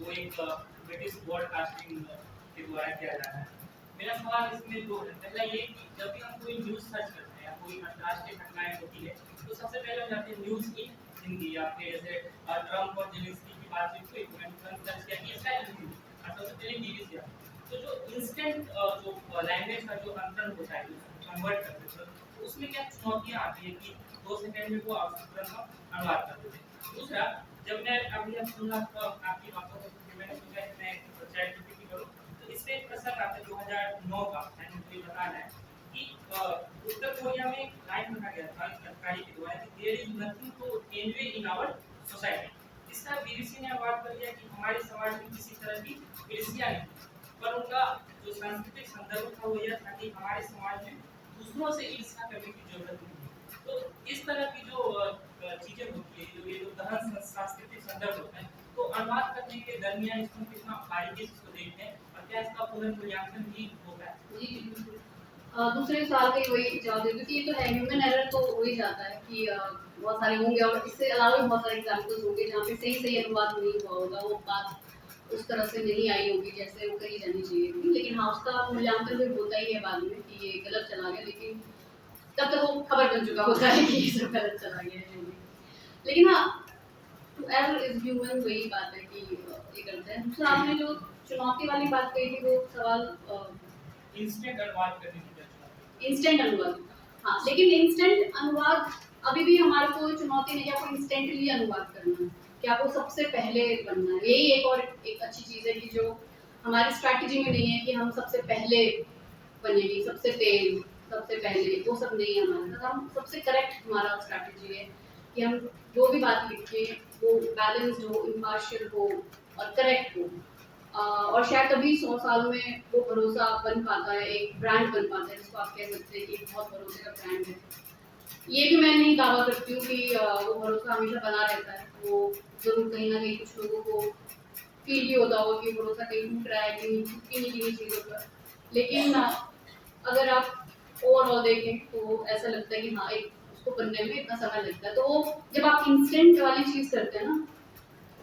वो एक British broadcasting के द्वारा किया जा रहा है। मेरा सवाल इसमें दो है। पहला ये कि जब भी हम कोई न्यूज़ सर्च करते हैं या कोई अंतर्राष्ट्रीय घटनाएं होती है तो सबसे पहले हम जाते हैं न्यूज़ की हिंदी या फिर जैसे ट्रम्प और जेलेंस्की की बातचीत हुई तो मैंने तुरंत सर्च किया कि इसका हिंदी और सबसे पहले बीबीसी आता है। तो जो इंस्टेंट जो लैंग्वेज का जो अंतर होता है कन्वर्ट करते हैं तो उसमें क्या चुनौतियाँ आती है कि 2 सेकंड में वो तुरंत अनुवाद कर देते हैं। दूसरा, जब मैं अभी अब सुन रहा था आपकी बातों को कि मैंने सोचा कि मैं चैट जीपीटी करूं तो इसमें एक प्रश्न आता है 2009 का मैंने मुझे बताना है कि उत्तर कोरिया में एक लाइन लिखा गया था अधिकारी के द्वारा कि there is nothing to envy in our society. इसका बीबीसी ने अनुवाद कर दिया कि हमारे समाज में किसी तरह की ईर्ष्या नहीं, पर उनका जो सांस्कृतिक संदर्भ था वो यह था कि हमारे समाज में दूसरों से ईर्ष्या करने की जरूरत नहीं है। तो इस तरह की जो चीजें होती है जो ये जो गहन सांस्कृतिक संदर्भ होता है तो अनुवाद करने के दरमियान इसको कितना बारीकी से इसको देखते हैं और क्या इसका पुनर्मूल्यांकन भी होता है? जी बिल्कुल। दूसरे साल के वही जवाब दे क्योंकि ये तो है ह्यूमन एरर तो हो ही जाता है कि बहुत सारे होंगे और इससे अलावा भी बहुत सारे एग्जाम्पल्स होंगे जहाँ पे सही सही अनुवाद नहीं हुआ होगा, वो बात उस तरह से नहीं आई होगी जैसे वो कही जानी चाहिए थी। लेकिन हाँ, उसका मूल्यांकन भी होता ही है बाद में कि ये गलत चला गया, लेकिन तब तक वो खबर बन चुका होता है कि ये सब गलत चला गया है जो भी। लेकिन हाँ, टू एरर इज ह्यूमन, वही बात है कि ये करते हैं। दूसरा आपने जो चुनौती वाली बात कही थी वो सवाल इंस्टेंट अनुवाद करने की चर्चा। इंस्टेंट अनुवाद, हाँ, लेकिन इंस्टेंट अनुवाद अभी भी हमारे को चुनौती नहीं है आपको इंस्टेंटली अनुवाद करना है कि आपको सबसे पहले बनना है। यही एक और एक अच्छी चीज़ है कि जो हमारी स्ट्रैटेजी में नहीं है कि हम सबसे पहले बनेगी, सबसे तेज, सबसे पहले, वो सब नहीं है हमारे साथ। हम सबसे करेक्ट हमारा स्ट्रैटेजी है कि हम जो भी बात लिखें वो बैलेंस्ड हो, इम्पार्शियल हो और करेक्ट हो। और शायद तभी 100 साल में वो भरोसा बन पाता है, एक ब्रांड बन पाता है जिसको आप कह सकते हैं कि बहुत भरोसे का ब्रांड है। ये भी मैं नहीं दावा करती हूँ कि वो भरोसा हमेशा बना रहता है। वो जरूर कहीं ना कहीं कुछ लोगों को फील भी होता होगा कि भरोसा कहीं टूट रहा है किन्हीं चीज़ों पर। लेकिन अगर आप ओवरऑल देखें तो ऐसा लगता है कि हाँ, एक उसको बनने में इतना समय लगता है। तो वो जब आप इंस्टेंट वाली चीज़ करते हैं ना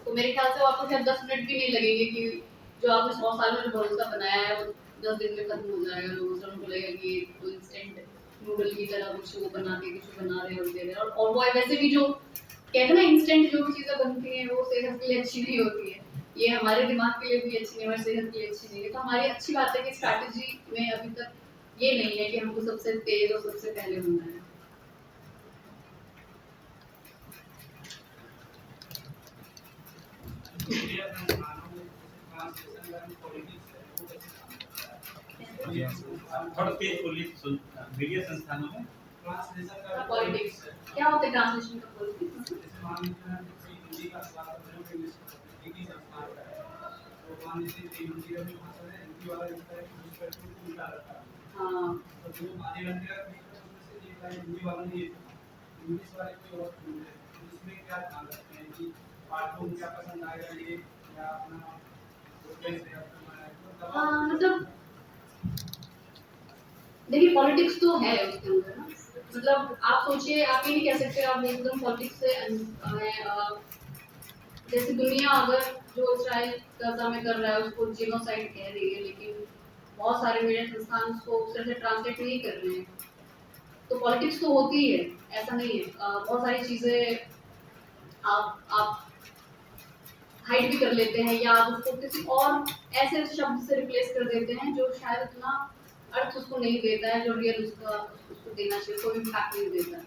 तो मेरे ख्याल से आपको शायद 10 मिनट भी नहीं लगेंगे कि जो आपने 100 साल में जो भरोसा बनाया है वो 10 दिन में खत्म हो जाएगा। लोगों से उनको लगेगा कि तो इंस्टेंट नूडल की तरह कुछ वो बना के कुछ बना रहे हैं और दे रहे हैं। और वो वैसे भी जो कहते हैं ना इंस्टेंट जो भी चीज़ें बनती हैं वो सेहत के लिए अच्छी नहीं होती है। ये हमारे दिमाग के लिए भी अच्छी नहीं, हमारी सेहत के लिए अच्छी नहीं है। तो हमारी अच्छी बात है कि स्ट्रैटेजी में अभी तक ये नहीं है कि हमको सबसे तेज और सबसे पहले होना है। थोड़ा तेज बोलिए। मीडिया संस्थानों में ट्रांसलेशन का पॉलिटिक्स क्या होता है? ट्रांसलेशन का पॉलिटिक्स हिंदी का हिंदी संस्थान का है तो मान लीजिए हिंदी का जो भाषा है हिंदी वाला लिखता है न्यूज़पेपर को उल्टा रखा है। हाँ, तो जो आधे घंटे का उसमें से एक लाइन हिंदी वाला नहीं है, इंग्लिश वाले कोई और बोल रहे हैं। तो इसमें क्या ध्यान रखते हैं कि पाठकों को क्या पसंद आएगा ये या अपना कैसे अपना मतलब देखिए पॉलिटिक्स तो है उसके अंदर ना। मतलब आप सोचिए, आप ये नहीं कह सकते आप एकदम पॉलिटिक्स से जैसे दुनिया अगर जो इसराइल गाजा में कर रहा है उसको जेनोसाइड कह रही है, लेकिन बहुत सारे मीडिया संस्थान उसको उस तरह से ट्रांसलेट नहीं कर रहे हैं। तो पॉलिटिक्स तो होती है, ऐसा नहीं है। बहुत सारी चीजें आप हाइड भी कर लेते हैं या आप उसको किसी और ऐसे शब्द से रिप्लेस कर देते हैं जो शायद उतना अर्थ उसको नहीं देता है जो रियल उसको देना चाहिए, कोई इम्पैक्ट नहीं देता है।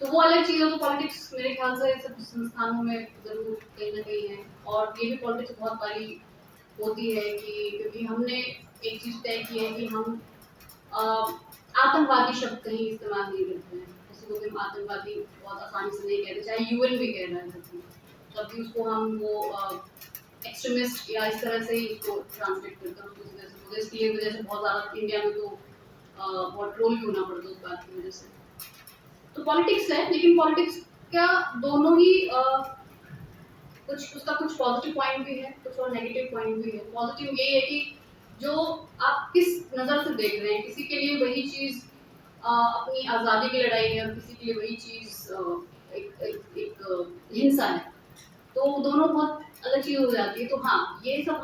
तो वो अलग चीज़ है। तो पॉलिटिक्स मेरे ख्याल से सब संस्थानों में जरूर कहीं ना कहीं है। और ये भी पॉलिटिक्स बहुत बारी होती है कि क्योंकि हमने एक चीज़ तय की है कि हम आतंकवादी शब्द कहीं इस्तेमाल नहीं करते हैं। किसी को भी हम आतंकवादी बहुत आसानी से नहीं कहते, चाहे यूएन भी कह रहा है तब भी उसको हम वो एक्सट्रीमिस्ट या इस तरह से ही उसको ट्रांसलेट करते हैं। तो इसकी वजह से बहुत ज़्यादा इंडिया में तो बहुत ट्रोल भी होना पड़ता है उस बात की वजह से। तो पॉलिटिक्स है, लेकिन पॉलिटिक्स का दोनों ही कुछ उसका कुछ पॉजिटिव पॉइंट भी है, कुछ और नेगेटिव पॉइंट भी है। पॉजिटिव ये है कि जो आप किस नज़र से देख रहे हैं, किसी के लिए वही चीज़ अपनी आज़ादी की लड़ाई है और किसी के लिए वही चीज़ एक हिंसा है। तो दोनों बहुत अलग चीज़ हो जाती है। तो हाँ, ये सब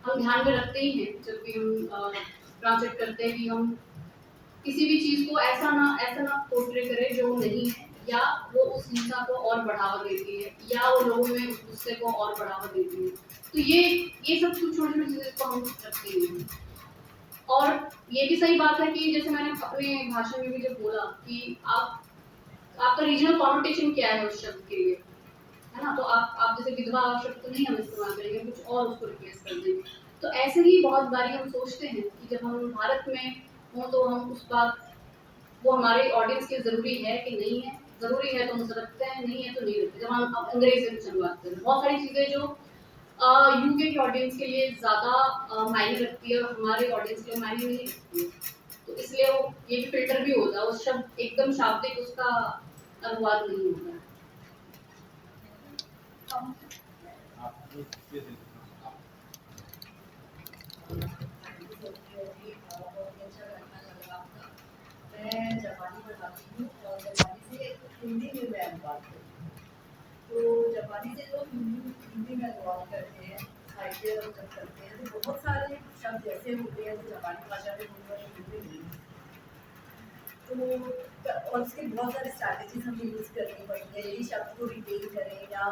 हम ध्यान में रखते ही हैं जब भी हम ट्रांसलेट करते हैं कि हम किसी भी चीज़ को ऐसा ना पोर्ट्रे करें जो नहीं है, या वो उस हिंसा को और बढ़ावा देती है, या वो लोगों में उस गुस्से को और बढ़ावा देती है। तो ये सब कुछ छोटी-छोटी चीज़ें तो हम रखते ही हैं। और ये भी सही बात है कि जैसे मैंने अपने भाषण में भी जब बोला कि आपका रीजनल कॉनोटेशन क्या है उस शब्द के लिए, है ना? तो आप जैसे विधवा शब्द तो नहीं हम इस्तेमाल करेंगे, कुछ और उसको रिप्लेस कर देंगे। तो ऐसे ही बहुत बारी हम सोचते हैं कि जब हम भारत में हों तो हम उस बात वो हमारे ऑडियंस के लिए ज़रूरी है कि नहीं है, ज़रूरी है तो हम उसे रखते हैं, नहीं है तो नहीं रखते। जब हम अब अंग्रेज़ी में कुछ अनुवाद करते हैं, बहुत सारी चीज़ें जो यूके के ऑडियंस के लिए ज़्यादा मायने रखती है और हमारे ऑडियंस के लिए मायने नहीं रखती है। तो इसलिए वो ये भी फ़िल्टर भी होता है, वो शब्द एकदम शाब्दिक उसका अनुवाद नहीं होता है। मैं जापानी पढ़ाती हूँ और जापानी से हिंदी में मैं अनुवाद करती हूँ। तो जापानी से जो हिंदी में अनुवाद करते हैं, साहित्य जब करते हैं तो बहुत सारे शब्द ऐसे होते हैं जो जापानी भाषा में होते हैं, हिंदी में नहीं। तो और उसके बहुत सारे स्ट्रैटेजीज हमें यूज़ करनी पड़ती है, यही शब्द को रिटेन करें या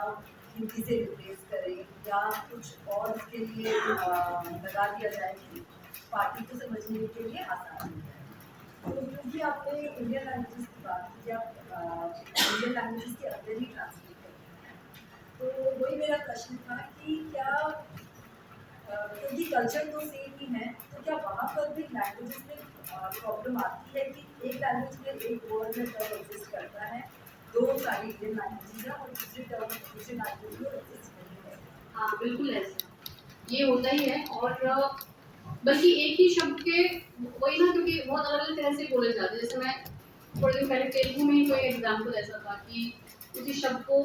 हिंदी से रिप्लेस करें या कुछ और उसके लिए लगा दिया जाए कि पार्टी को समझने के लिए आसान हो जाए। तो क्योंकि आपने इंडियन लैंग्वेजेस की बात की, आप इंडियन लैंग्वेजेस के अंदर ही ट्रांसलेट करते हैं, तो वही मेरा प्रश्न था कि क्या क्योंकि कल्चर तो सेम ही है, तो क्या वहाँ पर भी लैंग्वेजेस में प्रॉब्लम आती है कि एक लैंग्वेज में एक वर्ड में टर्म एग्जिस्ट करता है, दो सारी इंडियन लैंग्वेजेस हैं और दूसरी टर्म दूसरी लैंग्वेज में एग्जिस्ट नहीं है? हाँ, बिल्कुल ऐसा ये होता ही है। और बल्कि एक ही शब्द के वही ना, क्योंकि बहुत अलग-अलग तरह से बोले जाते हैं। जैसे मैं थोड़े दिन पहले तेलुगु में ही कोई एग्जाम्पल ऐसा था कि उसी शब्द को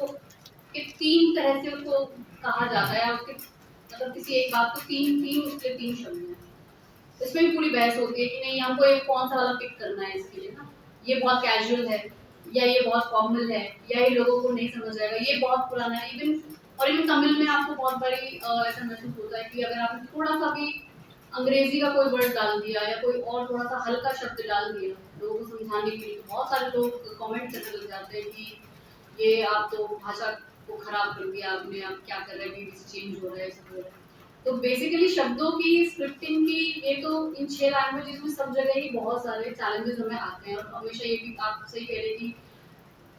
के 3 तरह से उसको कहा जाता है, उसके मतलब किसी एक बात को 3 उसके 3 शब्द हैं। इसमें भी पूरी बहस होती है कि नहीं हमको एक कौन सा वाला पिक करना है इसके लिए ना, ये बहुत कैजुअल है या ये बहुत फॉर्मल है या ये लोगों को नहीं समझ आएगा, ये बहुत पुराना है। इवन तमिल में आपको बहुत बारी ऐसा महसूस होता है कि अगर आपने थोड़ा सा भी अंग्रेजी का कोई वर्ड डाल दिया या कोई और थोड़ा सा हल्का शब्द डाल दिया लोगों को समझाने के लिए, तो बहुत सारे लोग कमेंट करने लग जाते हैं कि ये आप तो भाषा को खराब कर दिया आपने, आप क्या कर रहे हैं, बीबीसी चेंज हो रहा है, सब हो रहा है। तो बेसिकली शब्दों की स्क्रिप्टिंग की ये तो इन 6 लैंग्वेजेस में सब जगह ही बहुत सारे चैलेंजेस हमें आते हैं। और हमेशा ये भी आप सही कह रहे कि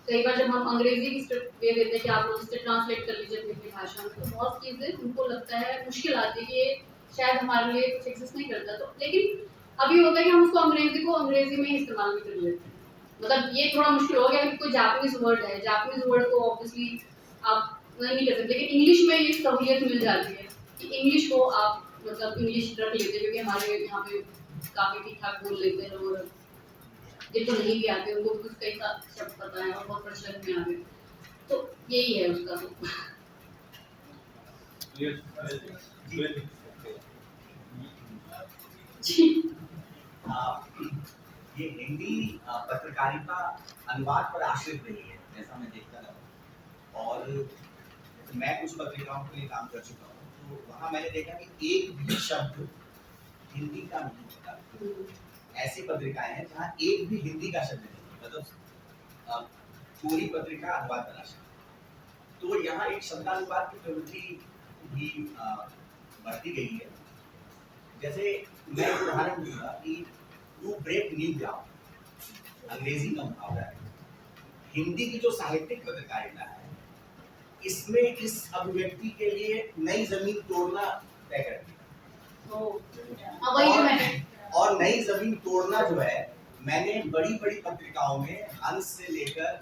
कई बार जब हम अंग्रेजी की स्क्रिप्ट दे देते हैं कि आप लोग इससे ट्रांसलेट कर लीजिए अपनी अपनी भाषा में, तो बहुत चीज़ें उनको लगता है मुश्किल आती है कि ये शायद हमारे लिए कुछ एग्जिस्ट नहीं करता। तो लेकिन अभी होता है कि हम उसको अंग्रेजी में ही इस्तेमाल भी कर लेते हैं। मतलब ये थोड़ा मुश्किल हो गया कि कोई जापानीज वर्ड है, जापानीज वर्ड को ऑब्वियसली आप नहीं कर सकते, लेकिन इंग्लिश में ये सहूलियत मिल जाती है कि इंग्लिश को आप मतलब इंग्लिश रख लेते हैं, क्योंकि हमारे यहाँ पे काफ़ी ठीक ठाक बोल लेते हैं लोग, जिनको नहीं भी आते उनको कुछ कई शब्द पता है और बहुत प्रचलन में आ गए। तो यही है उसका तो। जी ये हिंदी पत्रकारिता अनुवाद पर आश्रित रही है, जैसा मैं देखता रहा। और मैं कुछ पत्रिकाओं के लिए काम कर चुका हूँ, तो वहाँ मैंने देखा कि एक भी शब्द हिंदी का नहीं होता। ऐसी पत्रिकाएं हैं जहाँ एक भी हिंदी का शब्द नहीं, मतलब पूरी पत्रिका अनुवाद पर आश्रित। तो यहाँ एक शब्दानुवाद की प्रवृत्ति भी बढ़ती गई है। जैसे मैं एक उदाहरण दूंगा कि टू ब्रेक न्यू ग्राउंड अंग्रेजी का मुहावरा है। हिंदी की जो साहित्यिक पत्रकारिता है, इसमें इस अभिव्यक्ति के लिए नई जमीन तोड़ना तय करती है। और नई जमीन तोड़ना जो है, मैंने बड़ी बड़ी पत्रिकाओं में हंस से लेकर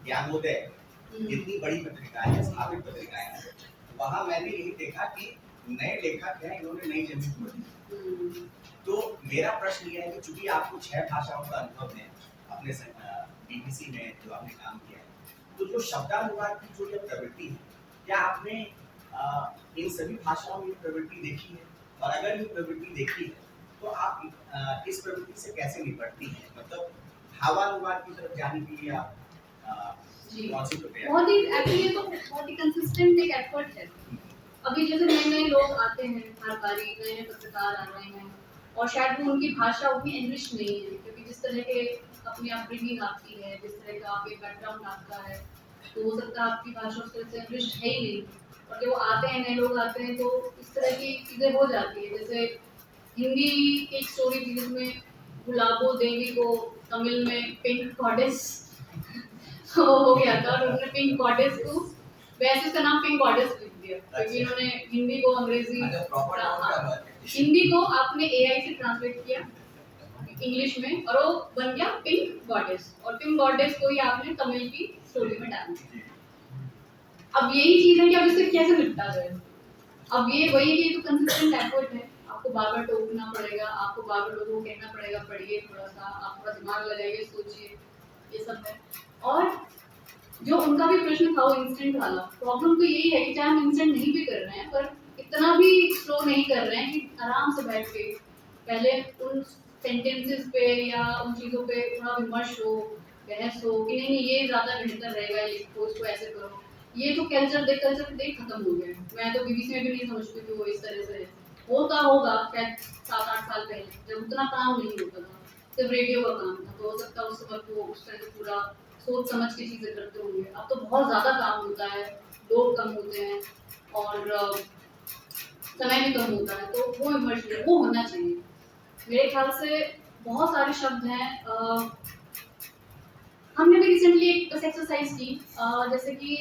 ज्ञानोदय जितनी बड़ी पत्रिकाएं हैं, स्थापित पत्रिकाएं हैं, वहां मैंने यही देखा कि नए लेखक हैं, इन्होंने नई जमीन तोड़ी। तो मेरा प्रश्न यह है कि चूंकि आपको 6 भाषाओं का अनुभव है अपने बीबीसी में जो आपने काम किया है, तो जो शब्दानुवाद की जो ये प्रवृत्ति है, क्या आपने इन सभी भाषाओं में ये प्रवृत्ति देखी है? और अगर ये प्रवृत्ति देखी है, तो आप इस प्रवृत्ति से कैसे निपटती हैं? मतलब भावानुवाद की तरफ जाने के लिए आप जी कौन सी प्रक्रिया? बहुत ही एक्चुअली तो बहुत ही कंसिस्टेंट एक एफर्ट है। अभी जैसे नए नए लोग आते हैं हर बारी, नए नए पत्रकार आ रहे हैं और शायद वो उनकी भाषा उतनी इंग्लिश नहीं है, क्योंकि जिस तरह के अपनी अपब्रिंगिंग आपकी है, जिस तरह का आपके बैकग्राउंड आपका है, तो हो सकता है आपकी भाषा उस तरह से इंग्लिश है ही नहीं। और जब वो आते हैं, नए लोग आते हैं, तो इस तरह की चीज़ें हो जाती है। जैसे हिंदी की एक स्टोरी थी जिसमें गुलाबो देवी को तमिल में पिंक गॉडेस हो गया था, और उन्होंने पिंक गॉडेस को वैसे उसका नाम पिंक गॉडेस लिख दिया, क्योंकि उन्होंने हिंदी को अंग्रेजी अच्छा, प्रॉपर नाम क्या हुआ? हिंदी को आपने एआई से ट्रांसलेट किया इंग्लिश में और वो बन गया पिंक गॉडेस, और पिंक गॉडेस को ही आपने तमिल की स्टोरी में डाल दिया। अब यही चीज है कि अब इससे कैसे निपटा जाए। अब ये वही है कि ये तो कंसिस्टेंट एफर्ट है, आपको बार बार टोकना पड़ेगा, आपको बार बार लोगों को कहना पड़ेगा पढ़िए थोड़ा सा, आप थोड़ा दिमाग लगाइए, सोचिए, ये सब है। और जो उनका भी प्रश्न था वो इंस्टेंट वाला, प्रॉब्लम तो यही है कि चाहे हम इंस्टेंट नहीं भी कर रहे हैं, पर इतना भी स्लो नहीं कर रहे हैं कि आराम से बैठ के पहले उन सेंटेंसेस पे या उन चीज़ों पे थोड़ा विमर्श हो, बहस हो कि नहीं नहीं ये ज़्यादा बेहतर रहेगा, ये इसको ऐसे करो। ये तो कल्चर देख खत्म हो गया है। मैं तो बीबीसी में भी नहीं समझती कि वो इस तरह से है। होता होगा शायद 7-8 साल पहले, जब उतना काम नहीं होता था, सिर्फ रेडियो का काम था, तो हो सकता है उस वक्त वो उस तरह से पूरा सोच समझ के चीज़ें करते होंगे। अब तो बहुत ज़्यादा काम होता है, लोग कम होते हैं और समय भी कम होता है, तो वो विमर्श वो होना चाहिए। मेरे ख्याल से बहुत सारे शब्द हैं। हमने भी रिसेंटली एक बस एक्सरसाइज की, जैसे कि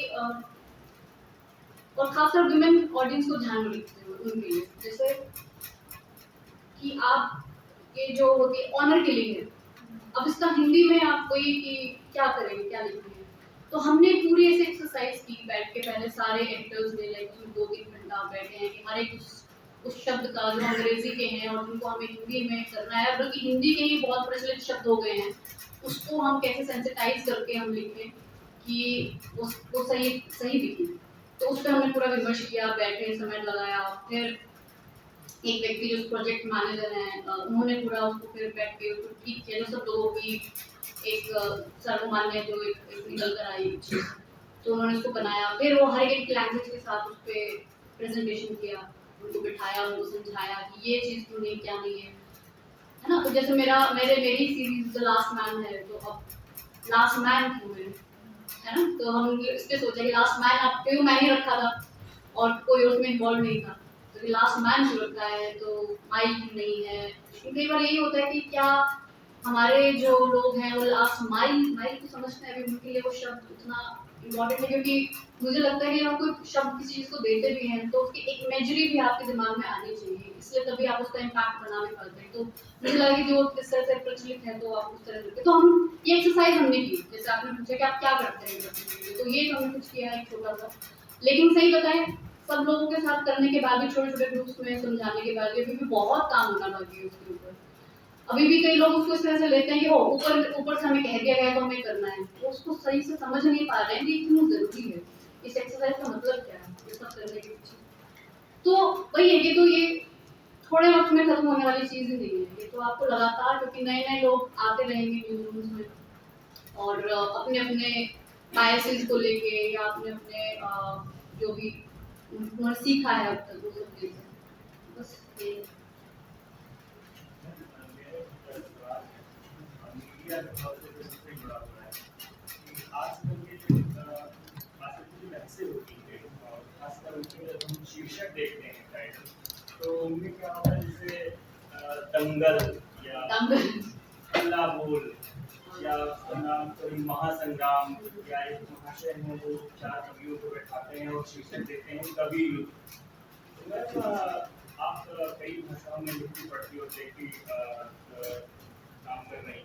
और खासकर विमेन ऑडियंस को ध्यान में रखते हुए उनके लिए, जैसे कि आप ये जो होती है ऑनर किलिंग है, अब इसका हिंदी में आप वही कि क्या करेंगे, क्या लिखेंगे। तो हमने पूरी ऐसे एक्सरसाइज की बैठ के, पहले सारे एक्टर्स ने लाइक 2-3 घंटा बैठे हैं कि हर एक उस शब्द का जो अंग्रेजी के हैं और उनको हमें हिंदी में करना है, बल्कि हिंदी के ही बहुत प्रचलित शब्द हो गए हैं, उसको हम कैसे सेंसिटाइज करके हम लिखें कि वो सही दिखे। तो उस पर हमने पूरा विमर्श किया, बैठे, समय लगाया। फिर एक व्यक्ति जो प्रोजेक्ट मैनेजर हैं, उन्होंने पूरा उसको फिर बैठ के उसको ठीक किया, जो सब लोगों की एक सर्वमान्य जो एक निकल कर आई, तो उन्होंने उसको बनाया। फिर वो हर एक लैंग्वेज के साथ उस पर प्रेजेंटेशन किया, उनको बिठाया, उनको समझाया कि ये चीज़ क्यों नहीं, क्या नहीं है ना। तो जैसे मेरी सीरीज द लास्ट मैन है, तो अब लास्ट मैन क्यों है ना, तो हम इस पर सोचा कि लास्ट मैन आप क्यों मैंने रखा था और कोई उसमें इन्वॉल्व नहीं था, तो लास्ट मैन क्यों रखा है, तो माइल क्यों नहीं है। कई बार यही होता है कि क्या हमारे जो लोग हैं वो लास्ट माइल को समझते हैं, अभी उनके लिए वो शब्द उतना इम्पोर्टेंट है, क्योंकि मुझे लगता है कि हम कोई शब्द किसी चीज़ को देते भी हैं तो उसकी एक इमेजरी भी आपके दिमाग में आनी चाहिए, इसलिए तभी आप उसका इम्पैक्ट बना भी पाते हैं। तो मुझे लगा कि जो इस तरह से प्रचलित है तो आप उस तरह करते। तो हम ये एक्सरसाइज हमने की, जैसे आपने पूछा कि आप क्या करते हैं, तो ये हमने कुछ किया है छोटा सा, लेकिन सही बताएं सब लोगों के साथ करने के बाद भी, छोटे छोटे ग्रुप्स में समझाने के बाद भी अभी भी बहुत काम होना बाकी है उसके ऊपर। अभी भी कई लोग उसको इस तरह से लेते हैं कि हो ऊपर से हमें कह दिया गया तो हमें करना है, तो उसको सही से समझ नहीं पा रहे हैं कि क्यों जरूरी है, इस एक्सरसाइज का मतलब क्या है, ये सब करने के पीछे। तो वही है कि तो ये थोड़े वक्त में खत्म होने वाली चीज़ ही नहीं है, ये तो आपको लगातार, क्योंकि नए नए लोग आते रहेंगे न्यूज़ रूम्स में और अपने अपने बायसेस को लेके या अपने अपने जो भी उन्होंने सीखा है अब तक वो सब चीज़ें, बस ये। मीडिया से जुड़ा हुआ है कि आजकल के जो मैसेज होती है और खासकर उनके जब हम शीर्षक देखते हैं टाइटल, तो उनमें क्या होता है जैसे दंगल या अल्लाह बोल या उसका नाम कोई महासंग्राम या एक महाशय है जो 4 कवियों को बैठाते हैं और शीर्षक देते हैं कवि युद्ध। तो मैं आप कई भाषाओं में लिखती पढ़ती और देखती काम कर रही है,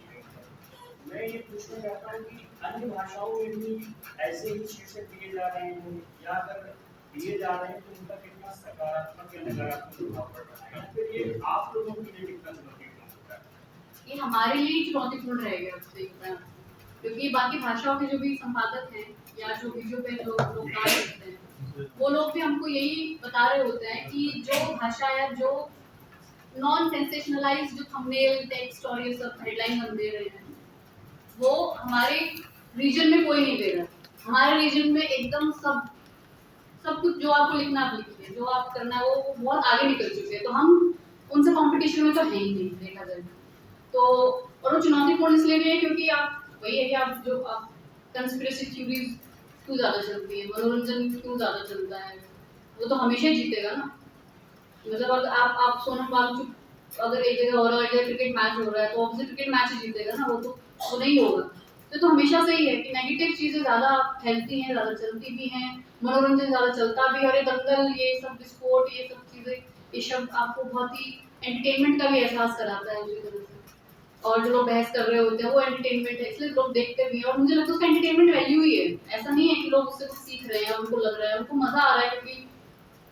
मैं ये पूछना चाहता हूँ कि अन्य भाषाओं में भी ऐसे ही शीर्षक दिए जा रहे हैं या अगर दिए जा रहे हैं तो उनका कितना सकारात्मक या नकारात्मक प्रभाव पड़ रहा है, फिर ये आप लोगों के लिए कितना चुनौतीपूर्ण होता है? ये हमारे लिए चुनौतीपूर्ण रहेगा, क्योंकि बाकी भाषाओं के जो भी संपादक हैं या जो वीडियो पे लोग कार्य करते हैं, वो लोग भी हमको यही बता रहे होते हैं कि जो भाषा या जो नॉन सेंसेशनलाइज जो थंबनेल टेक्स्ट और ये सब हेडलाइन हम दे रहे हैं वो हमारे रीजन में कोई नहीं दे रहा, हमारे रीजन में एकदम सब कुछ जो आपको लिखना आप लिखिए, जो आप करना है वो बहुत आगे निकल चुके हैं, तो हम उनसे कंपटीशन में तो है ही नहीं देखा जाए तो। और वो चुनौतीपूर्ण इसलिए भी है क्योंकि आप वही है कि आप जो आप कंस्पिरेसी थ्योरीज क्यों ज़्यादा चलती है, मनोरंजन क्यों ज़्यादा चलता है, वो तो हमेशा ही जीतेगा ना। मतलब अगर आप सोनम वांगचुक अगर एक जगह हो रहा है, एक जगह क्रिकेट मैच हो रहा है तो ऑब्वियसली क्रिकेट मैच ही जीतेगा ना, वो नहीं होगा। तो हमेशा से ही है कि नेगेटिव चीज़ें ज़्यादा फैलती हैं, ज़्यादा चलती भी हैं, मनोरंजन ज़्यादा चलता भी है, और ये दंगल, ये सब विस्फोट, ये सब चीज़ें, ये शब्द आपको बहुत ही एंटरटेनमेंट का भी एहसास कराता है उसी तरह से। और जो लोग बहस कर रहे होते हैं वो एंटरटेनमेंट है, इसलिए लोग देखते भी हैं, और मुझे लगता है उसका एंटरटेनमेंट वैल्यू ही है। ऐसा नहीं है कि लोग उससे कुछ सीख रहे हैं, उनको लग रहा है, उनको मजा आ रहा है, क्योंकि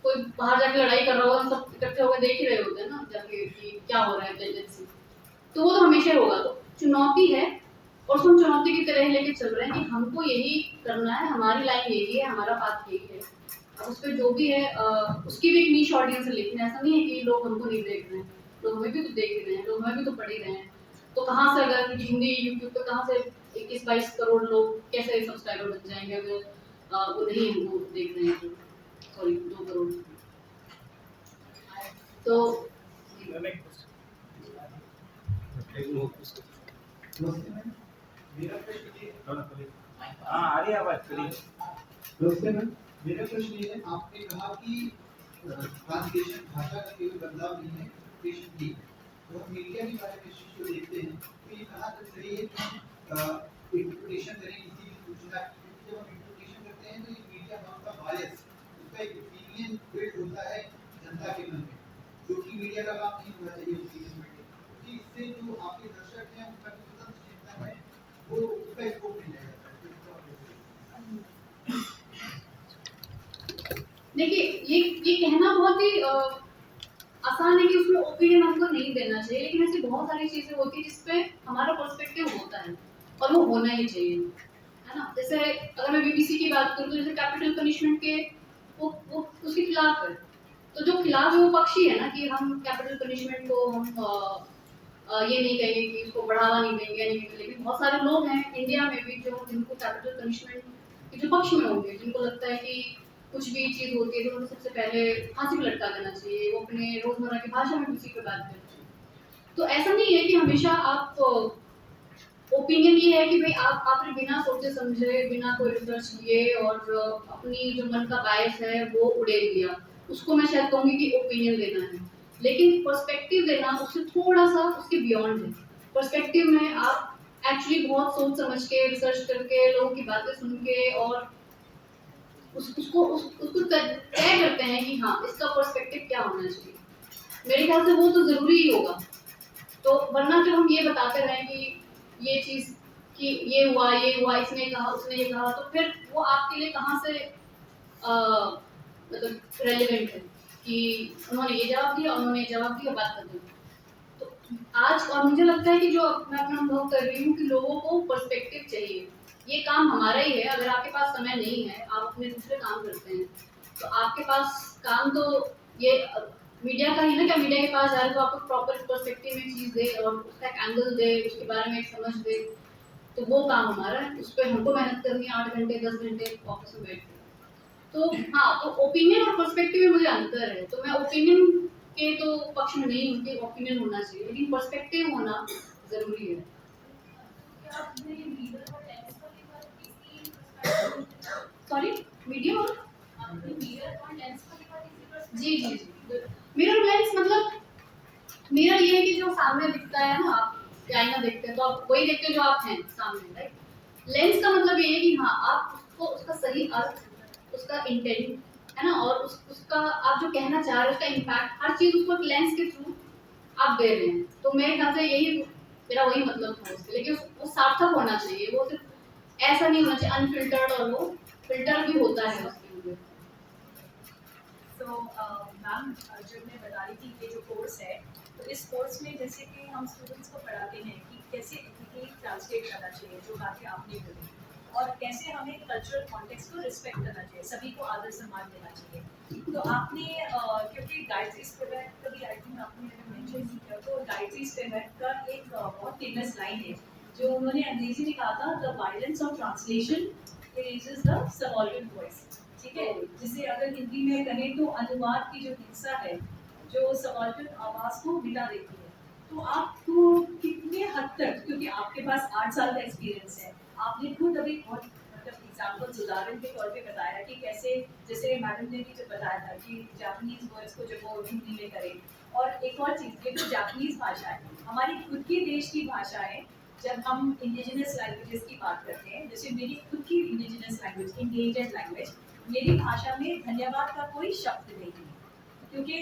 कोई बाहर जाके लड़ाई कर रहा होगा, हम सब इकट्ठे होकर देख ही रहे होते हैं ना जाके कि क्या हो रहा है टेंडेंसी। तो वो तो हमेशा होगा, तो चुनौती है और हम चुनौती की तरह लेके चल रहे हैं कि हमको यही करना है, हमारी लाइन यही है, हमारा पाथ यही है। अब उस पर जो भी है उसकी भी एक नीश ऑडियंस है, लेकिन ऐसा नहीं है कि लोग हमको नहीं देख रहे हैं, लोग हमें भी तो देख रहे हैं, लोग हमें भी तो पढ़ ही रहे हैं। तो कहाँ से अगर हिंदी यूट्यूब पे कहाँ से 21-22 करोड़ लोग कैसे सब्सक्राइबर बन जाएंगे अगर वो नहीं हमको देख रहे हैं, तो सॉरी 2 करोड़। तो मेरा प्रश्न ये आ रही आवाज प्लीज। नमस्ते मैम, मेरा प्रश्न ये है, आपने कहा कि ट्रांसलेशन भाषा का केवल बदलाव नहीं है, ट्रांसलेशन भी। तो हम मीडिया के बारे में इश्यू को देखते हैं, तो ये कहाँ तक सही है कि इंटरप्रिटेशन करें किसी भी सूचना की, जब हम इंटरप्रिटेशन करते हैं तो ये मीडिया नाम का बायस, उसका एक ओपिनियन बिल्ड होता है जनता के मन में, जो कि मीडिया का काम नहीं होना चाहिए ओपिनियन बिल्डिंग, क्योंकि इससे जो आपके दर्शक हैं उनका जो चिंता है वो उसका स्कोप मिल जाएगा। देखिए ये कहना बहुत ही आसान है कि उसमें ओपिनियन हमको नहीं देना चाहिए, लेकिन ऐसी बहुत सारी चीजें होती है जिसपे हमारा पर्सपेक्टिव होता है और वो होना ही चाहिए, है ना। जैसे अगर मैं बीबीसी की बात करूँ तो जैसे कैपिटल पनिशमेंट के वो उसके खिलाफ है, तो जो खिलाफ है वो पक्षी है ना कि हम कैपिटल पनिशमेंट को हम ये नहीं कहेंगे कि इसको बढ़ावा नहीं देंगे नहीं देंगे, लेकिन बहुत सारे लोग हैं इंडिया में भी जो जिनको कैपिटल पनिशमेंट के जो पक्ष में होंगे, जिनको लगता है कि कुछ भी चीज़ होती है तो उनको सबसे पहले फांसी पे लटका देना चाहिए, वो अपने रोजमर्रा की भाषा में किसी पे बात करते हैं। तो ऐसा नहीं है कि हमेशा आप ओपिनियन ये है कि भाई आपने बिना सोचे समझे, बिना कोई रिसर्च लिए और अपनी जो मन का बायस है वो उड़ेल दिया, उसको मैं शायद कहूँगी कि ओपिनियन देना है। लेकिन पर्सपेक्टिव देना उससे थोड़ा सा उसके बियॉन्ड है। पर्सपेक्टिव में आप एक्चुअली बहुत सोच समझ के, रिसर्च करके, लोगों की बातें सुन के और उसको तय करते हैं कि हाँ इसका पर्सपेक्टिव क्या होना चाहिए। मेरे ख्याल से वो तो ज़रूरी ही होगा। तो वरना जब हम ये बताते रहें कि ये चीज़ कि ये हुआ, इसने कहा, उसने ये कहा, तो फिर वो आपके लिए कहाँ से मतलब रेलेवेंट है कि उन्होंने ये जवाब दिया, उन्होंने ये जवाब दिया, बात कर दी। तो आज और मुझे लगता है कि जो मैं अपना अनुभव कर रही हूँ कि लोगों को पर्सपेक्टिव चाहिए। ये काम हमारा ही है, अगर आपके पास समय नहीं है, आप अपने दूसरे काम करते हैं, तो आपके पास काम तो ये मीडिया का ही ना, क्या मीडिया के पास जाए तो आपको प्रॉपर पर्सपेक्टिव में चीज़ दे और उसका एक एंगल दे, उसके बारे में एक समझ दे, तो वो काम हमारा है। उस पर हमको मेहनत करनी है 8 घंटे 10 घंटे ऑफिस में बैठ के। तो हाँ, तो ओपिनियन और पर्सपेक्टिव में मुझे अंतर है। तो मैं ओपिनियन के तो पक्ष में नहीं हूँ कि ओपिनियन होना चाहिए, लेकिन पर्सपेक्टिव होना ज़रूरी है। सॉरी, मीडिया और जी जी जी, मिरर लेंस मतलब मिरर ये है कि जो सामने दिखता है ना, आप आईना देखते हैं तो आप वही देखते हैं जो आप हैं सामने, राइट। लेंस का मतलब ये है कि हाँ आप उसको उसका सही अर्थ, उसका इंटेंट है ना, और उसका आप जो कहना चाह रहे हैं उसका इम्पैक्ट, हर चीज़ उसको एक लेंस के थ्रू आप दे रहे हैं। तो मेरे ख्याल से यही मेरा वही मतलब था उससे, लेकिन वो सार्थक होना चाहिए, वो सिर्फ ऐसा नहीं होना चाहिए अनफिल्टर्ड, और वो फिल्टर भी होता है उसके लिए। तो मैम जो मैं बता रही थी ये जो कोर्स है, तो इस कोर्स में जैसे कि हम स्टूडेंट्स को पढ़ाते हैं कि कैसे एथिकली ट्रांसलेट करना चाहिए जो बातें आपने बोली, और कैसे हमें कल्चरल कॉन्टेक्स्ट को रिस्पेक्ट करना चाहिए, सभी को आदर सम्मान देना चाहिए। तो आपने क्योंकि गायत्री स्पिवक कभी आई थिंक आपने मेंशन नहीं किया, तो गायत्री स्पिवक का एक बहुत फेमस लाइन है जो उन्होंने अंग्रेजी में कहा था, the violence of translation raises the subaltern voice, ठीक है, जिसे अगर हिंदी में कहें तो अनुवाद की जो हिंसा है, जो subaltern आवाज को मिटा देती है। तो आपको कितने हद तक, क्योंकि आपके पास 8 साल का एक्सपीरियंस है, आपने खुद अभी बहुत मतलब एग्जाम्पल उदाहरण के तौर पे बताया कि कैसे, जैसे मैडम ने भी जब बताया था कि जापानीज वर्ड्स को जब वो हिंदी में करें, और एक और चीज़, ये जो जापानीज भाषा है, हमारी खुद की देश की भाषा है। जब हम इंडिजिनस लैंग्वेजेस की बात करते हैं, जैसे मेरी खुद की इंडिजिनस लैंग्वेज, इंडिजिनस लैंग्वेज, मेरी भाषा में धन्यवाद का कोई शब्द नहीं है, क्योंकि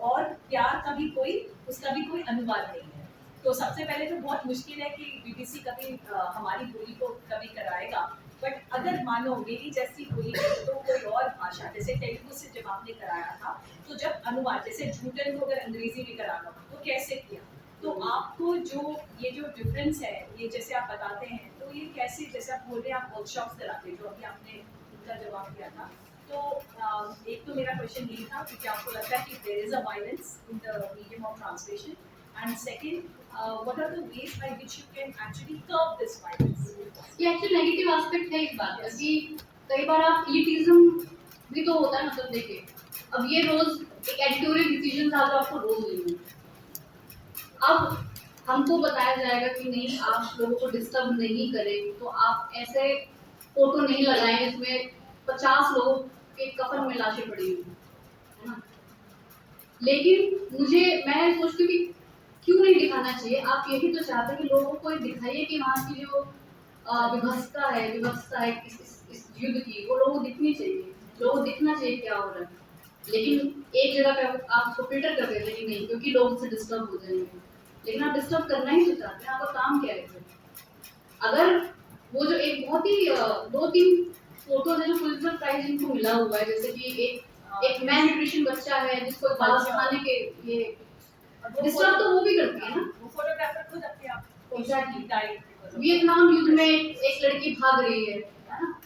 और प्यार का भी कोई, उसका भी कोई अनुवाद नहीं है। तो सबसे पहले तो बहुत मुश्किल है कि बीबीसी कभी हमारी बोली को कभी कराएगा, बट अगर मानो मेरी जैसी बोली तो कोई और भाषा, जैसे तेलुगु से जब आपने कराया था, तो जब अनुवाद जैसे झूठन को अगर अंग्रेजी में कराना तो कैसे किया, तो आपको जो ये जो डिफरेंस है, ये जैसे आप बताते हैं, तो ये कैसे, जैसे आप बोल रहे हैं आप वर्कशॉप्स कराते हैं, जो अभी आपने उनका जवाब दिया था, तो एक तो मेरा क्वेश्चन ये था कि क्या आपको लगता है कि there is a violence in the medium of translation, and second what are the ways by which you can actually curb this violence? ये एक्चुअली नेगेटिव एस्पेक्ट है इस बात का कि कई बार आप एलिटिज्म भी तो होता है, मतलब देखिए अब ये रोज एक एडिटोरियल डिसीजन था जो आपको रोज लेना है। अब हमको बताया जाएगा कि नहीं आप लोगों को डिस्टर्ब नहीं करें, तो आप ऐसे फोटो नहीं लगाएं जिसमें 50 लोगों के कफन में लाशें पड़ी हुई है ना। लेकिन मैं सोचती हूँ कि क्यों नहीं दिखाना चाहिए। आप यही तो चाहते हैं कि लोगों को ये दिखाइए कि वहाँ की जो विभत्सता है इस युद्ध की, वो लोगों को दिखनी चाहिए, लोगों को दिखना चाहिए क्या हो रहा है। लेकिन एक जगह पे आप उसको फिल्टर कर देते हैं कि नहीं, क्योंकि लोग उससे डिस्टर्ब हो जाएंगे। लेकिन आप डिस्टर्ब करना ही तो चाहते हैं, आपका काम क्या है फिर? अगर वो जो एक बहुत ही 2-3 फोटोज है जो पुलित्जर प्राइज इनको मिला हुआ है, जैसे कि एक मैल न्यूट्रिशन बच्चा है जिसको बाल खाने के ये डिस्टर्ब तो वो भी करती है ना, वो फोटोग्राफर खुद अपने आप को Exactly. डाइट वियतनाम युद्ध में एक लड़की भाग रही है ना,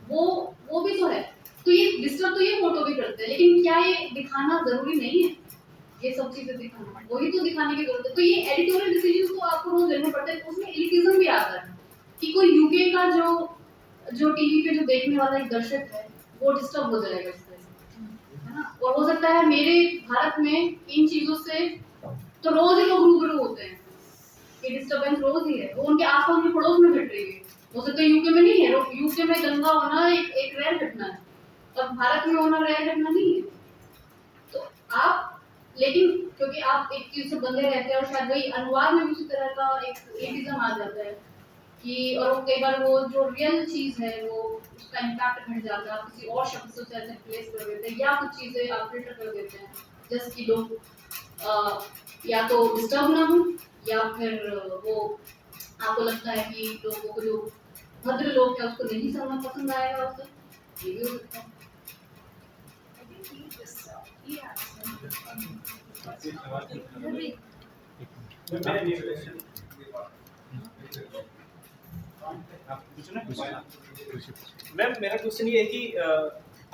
वो भी तो है। तो ये डिस्टर्ब तो ये फोटो भी करते हैं, लेकिन क्या ये दिखाना जरूरी नहीं है? ये सब चीजें दिखाना, वही तो दिखाने की जरूरत है। तो ये एडिटोरियल डिसीजन तो आपको रोज लेने पड़ते हैं, उसमें एलिटिज्म भी आता है कि कोई यूके का जो टीवी पे जो देखने वाला एक दर्शक है वो डिस्टर्ब हो जाएगा इस तरह से, है ना। और हो सकता है मेरे भारत में इन चीजों से तो रोज ही लोग रूबरू होते हैं, ये डिस्टर्बेंस रोज ही है, वो उनके आसपास के पड़ोस में घट रही है। हो सकता है यूके में नहीं है, यूके में दंगा होना एक रेयर घटना है, और भारत में होना रेयर घटना नहीं है। तो आप, लेकिन क्योंकि आप एक चीज से बंधे रहते हैं, और शायद वही अनुवाद में भी उसी तरह का एक एलिटिज्म आ जाता है कि, और वो कई बार वो जो रियल चीज है वो उसका इम्पैक्ट घट जाता है, आप किसी और शब्द से ऐसे रिप्लेस कर देते हैं, या कुछ चीजें आप फिल्टर कर देते हैं जस्ट कि लोग या तो डिस्टर्ब ना हो, या फिर वो आपको लगता है कि लोगों को जो भद्र लोग है उसको नहीं समझना पसंद आएगा, उससे ये भी हो सकता है। मैम मेरा क्वेश्चन ये है कि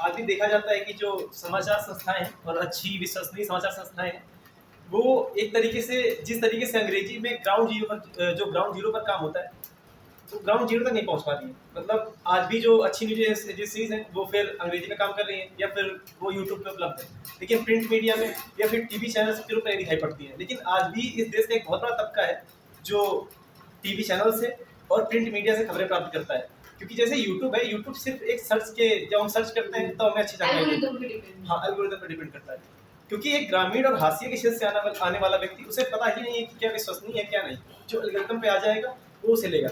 आज भी देखा जाता है कि जो समाचार संस्थाएं और अच्छी विश्वसनीय समाचार संस्थाएं हैं, वो एक तरीके से, जिस तरीके से अंग्रेजी में ग्राउंड जीरो पर काम होता है, तो ग्राउंड जीरो तक नहीं पहुंच पा रही है। मतलब आज भी जो अच्छी न्यूज एजेंसीज हैं वो फिर अंग्रेजी में काम कर रही हैं, या फिर वो यूट्यूब पे उपलब्ध है, लेकिन प्रिंट मीडिया में या फिर टीवी चैनल के रूप में दिखाई पड़ती हैं। लेकिन आज भी इस देश का एक बहुत बड़ा तबका है जो टीवी चैनल से और प्रिंट मीडिया से खबरें प्राप्त करता है। क्योंकि जैसे यूट्यूब है, यूट्यूब सिर्फ एक सर्च के, जब हम सर्च करते हैं तो हमें अच्छी जानकारी मिलती है। हाँ, एल्गोरिथम पर डिपेंड करता है, क्योंकि एक ग्रामीण और हाशिए के क्षेत्र से आने वाला व्यक्ति, उसे पता ही नहीं है कि क्या विश्वसनीय है क्या नहीं, जो एल्गोरिथम पे आ जाएगा वो उसे लेगा।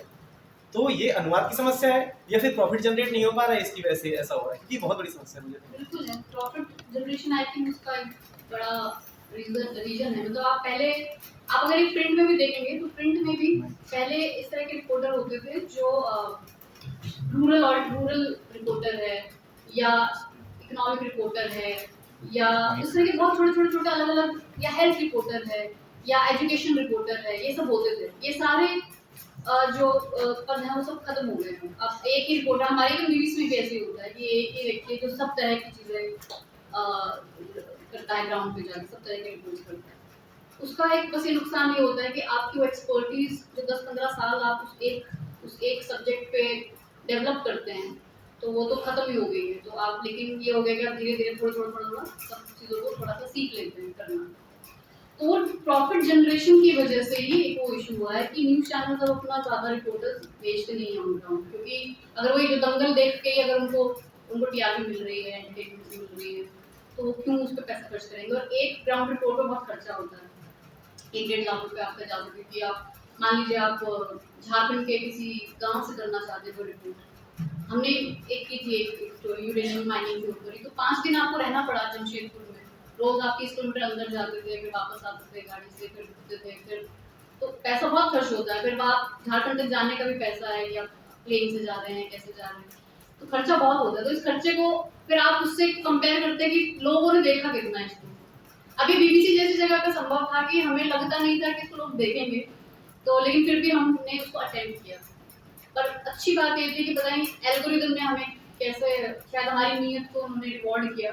तो ये अनुवाद की समस्या है या फिर प्रॉफिट जनरेट नहीं हो पा रहा है, इसकी वजह से ऐसा हो रहा है, क्योंकि बहुत बड़ी समस्या है। मुझे बिल्कुल है, प्रॉफिट जनरेशन आई थिंक उसका एक बड़ा रीजन है। मतलब आप अगर एक प्रिंट में भी देखेंगे तो प्रिंट में भी पहले इस तरह के रिपोर्टर होते थे जो रूरल रिपोर्टर है, या इकोनॉमिक रिपोर्टर है, या इस तरह के बहुत छोटे अलग-अलग, या हेल्थ रिपोर्टर है, या एजुकेशन रिपोर्टर है, ये सब होते थे। ये सारे जो पद हैं वो सब खत्म हो गए हैं। अब एक ही रिपोर्टर, हमारे तो बीबीसी में भी ऐसे ही होता है कि एक ही व्यक्ति जो सब तरह की चीज़ें करता है, ग्राउंड पे जाकर सब तरह के रिपोर्ट्स करता है। उसका एक बस ये नुकसान ये होता है कि आपकी वो एक्सपर्टीज जो 10-15 साल आप उस एक सब्जेक्ट पे डेवलप करते हैं, तो वो तो खत्म ही हो गई है। तो आप लेकिन ये हो गया कि आप धीरे धीरे थोड़ा सब चीज़ों को थोड़ा सा सीख लेते हैं करना। तो वो प्रॉफिट जनरेशन की वजह से ही एक वो इशू हुआ है कि न्यूज़ चैनल अब अपना ज़्यादा रिपोर्टर्स भेजते नहीं हैं ऑन ग्राउंड, क्योंकि अगर वही जो दंगल देख के ही अगर उनको टीआरपी मिल रही है, एंटरटेनमेंट मिल रही है, तो वो क्यों उस पर पैसा खर्च करेंगे। और एक ग्राउंड रिपोर्ट पर बहुत खर्चा होता है, 1-1.5 लाख रुपये आपका जा सकते, कि आप मान लीजिए आप झारखंड के किसी गांव से करना चाहते हैं वो रिपोर्ट। हमने एक की थी एक स्टोरी यूरेनियम माइनिंग के ऊपर ही, तो 5 दिन आपको रहना पड़ा जमशेदपुर में, रोज आप 30 किलोमीटर अंदर जाते थे, फिर वापस आते थे गाड़ी से, फिर रुकते थे, फिर तो पैसा बहुत खर्च होता है। फिर आप झारखंड तक जाने का भी पैसा है, या प्लेन से जा रहे हैं, कैसे जा रहे हैं, तो खर्चा बहुत होता है। तो इस खर्चे को फिर आप उससे कंपेयर करते हैं कि लोगों ने देखा कितना है इसको। अभी बीबीसी जैसी जगह पे संभव था कि हमें लगता नहीं था कि इसको लोग देखेंगे, तो लेकिन फिर भी हमने उसको अटेम्प्ट किया। पर अच्छी बात ये थी कि पता नहीं एल्गोरिदम ने हमें कैसे, शायद हमारी नीयत को उन्होंने रिवॉर्ड किया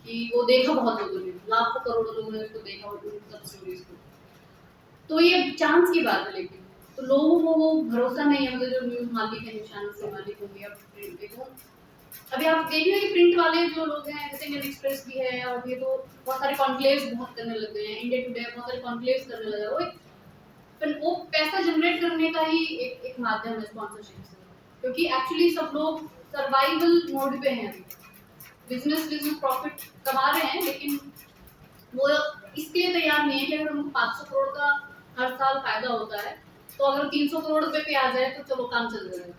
कि वो देखा बहुत लोगों ने, लाखों करोड़ों लोगों ने उसको देखा सब स्टोरीज को। तो ये चांस की बात है, लेकिन तो लोगों को वो भरोसा नहीं है, मतलब जो न्यूज़ मालिक है, न्यूज़ चैनल से मालिक होंगे या प्रिंट देखो। अभी आप देख रहे हैं कि प्रिंट वाले जो लोग हैं, जैसे इंडियन एक्सप्रेस भी है, और ये तो बहुत सारे कॉन्क्लेव्स बहुत करने लग गए हैं, इंडिया टुडे बहुत सारे कॉन्क्लेव्स करने लगा है। वो पैसा जनरेट करने का ही एक माध्यम है स्पॉन्सरशिप से, क्योंकि एक्चुअली सब लोग सर्वाइवल मोड पे हैं अभी, बिजनेस प्रॉफिट कमा रहे हैं, लेकिन वो इसके लिए तैयार नहीं है कि अगर उनको 500 करोड़ का हर साल फायदा होता है, तो अगर 300 करोड़ रुपए पे आ जाए तो चलो काम चल जाएगा,